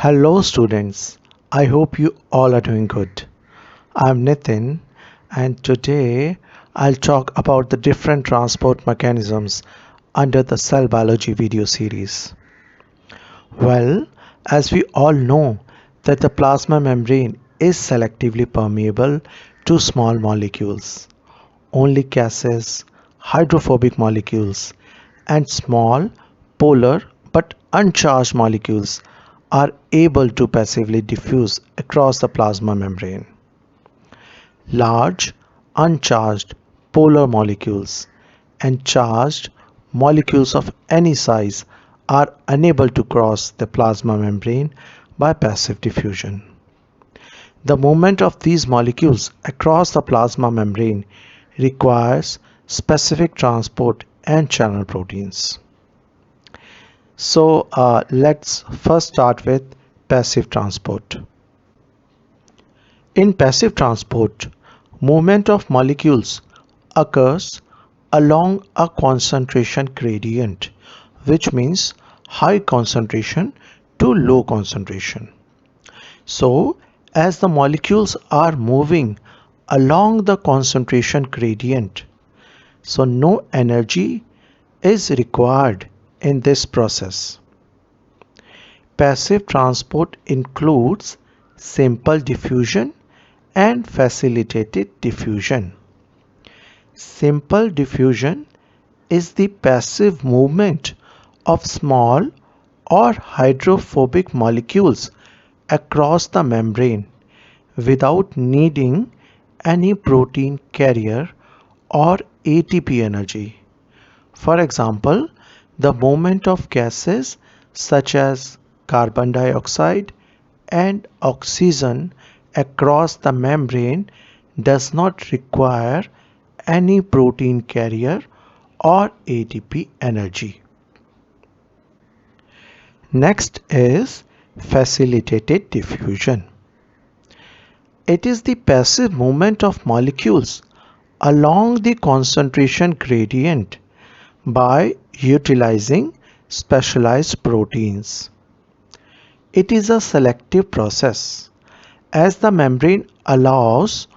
Hello students, I hope you all are doing good. I'm Nitin and today I'll talk about the different transport mechanisms under the cell biology video series. Well, as we all know that the plasma membrane is selectively permeable to small molecules. Only gases, hydrophobic molecules and small polar but uncharged molecules are able to passively diffuse across the plasma membrane. Large, uncharged polar molecules and charged molecules of any size are unable to cross the plasma membrane by passive diffusion. The movement of these molecules across the plasma membrane requires specific transport and channel proteins. So let's first start with passive transport. In passive transport, movement of molecules occurs along a concentration gradient, which means high concentration to low concentration. So, as the molecules are moving along the concentration gradient, so no energy is required in this process. Passive transport includes simple diffusion and facilitated diffusion. Simple diffusion is the passive movement of small or hydrophobic molecules across the membrane without needing any protein carrier or ATP energy. For example, the movement of gases such as carbon dioxide and oxygen across the membrane does not require any protein carrier or ATP energy. Next is facilitated diffusion. It is the passive movement of molecules along the concentration gradient by utilizing specialized proteins. It is a selective process as the membrane allows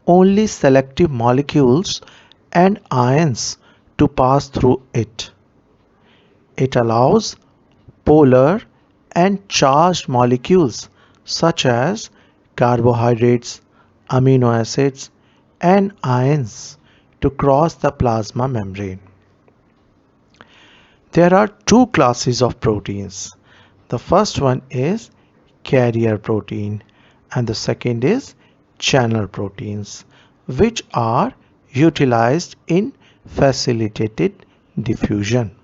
only selective molecules and ions to pass through it. It allows polar and charged molecules such as carbohydrates, amino acids, and ions to cross the plasma membrane. There are two classes of proteins. The first one is carrier protein and the second is channel proteins, which are utilized in facilitated diffusion.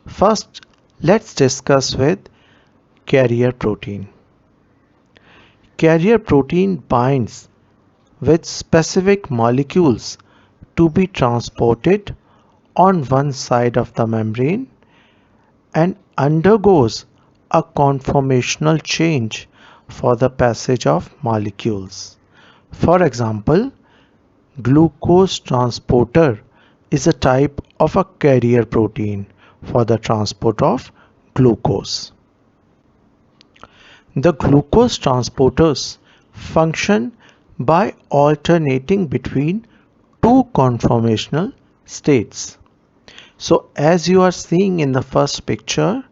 First, let's discuss with carrier protein. Carrier protein binds with specific molecules to be transported on one side of the membrane and undergoes a conformational change for the passage of molecules. For example, glucose transporter is a type of a carrier protein for the transport of glucose. The glucose transporters function by alternating between two conformational states. So as you are seeing in the first picture,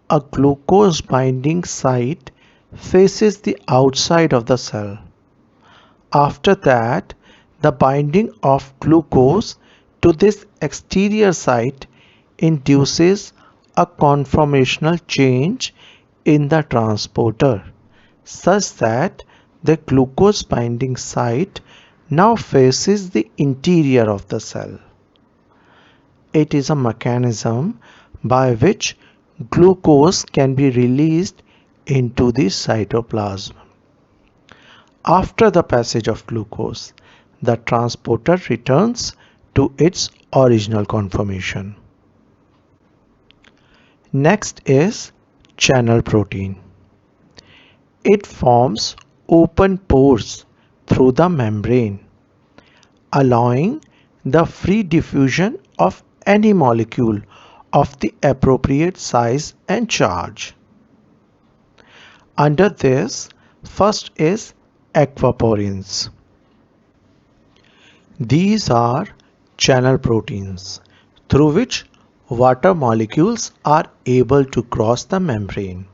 a glucose binding site faces the outside of the cell. After that, the binding of glucose to this exterior site induces a conformational change in the transporter such that the glucose binding site now faces the interior of the cell. It is a mechanism by which glucose can be released into the cytoplasm. After the passage of glucose, the transporter returns to its original conformation. Next is channel protein. It forms open pores through the membrane, allowing the free diffusion of any molecule of the appropriate size and charge. Under this, first is aquaporins. These are channel proteins through which water molecules are able to cross the membrane.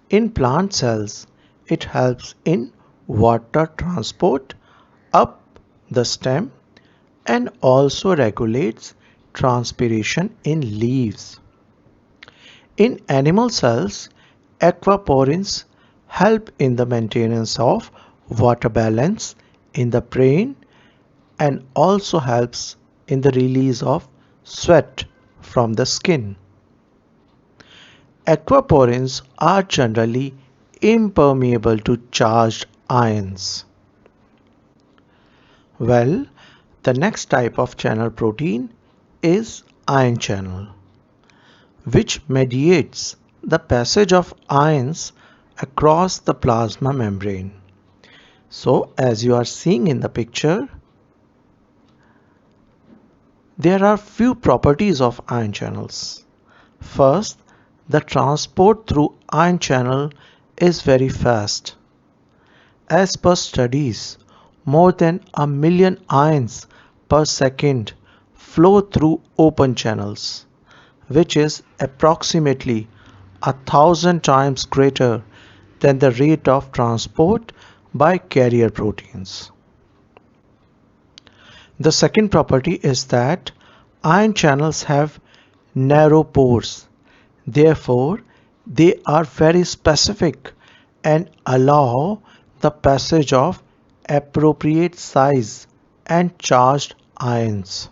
In plant cells, it helps in water transport up the stem and also regulates transpiration in leaves. In animal cells, aquaporins help in the maintenance of water balance in the brain and also helps in the release of sweat from the skin. Aquaporins are generally impermeable to charged ions. Well, the next type of channel protein is ion channel, which mediates the passage of ions across the plasma membrane. So, as you are seeing in the picture, there are few properties of ion channels. First, the transport through ion channel is very fast. As per studies, more than 1,000,000 ions per second flow through open channels, which is approximately 1,000 times greater than the rate of transport by carrier proteins. The second property is that ion channels have narrow pores. Therefore, they are very specific and allow the passage of appropriate size and charged ions.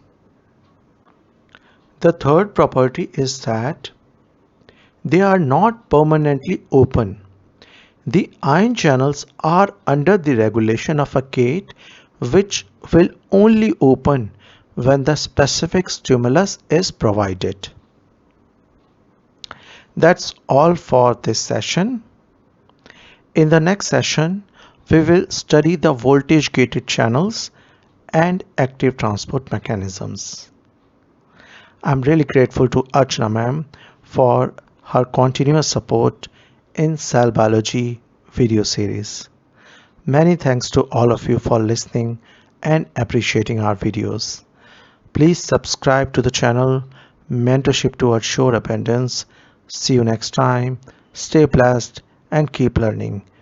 The third property is that they are not permanently open. The ion channels are under the regulation of a gate which will only open when the specific stimulus is provided. That's all for this session. In the next session, we will study the voltage gated channels and active transport mechanisms. I'm really grateful to Archana ma'am for her continuous support in cell biology video series. Many thanks to all of you for listening and appreciating our videos. Please subscribe to the channel Mentorship Towards Sure Abundance. See you next time. Stay blessed and keep learning.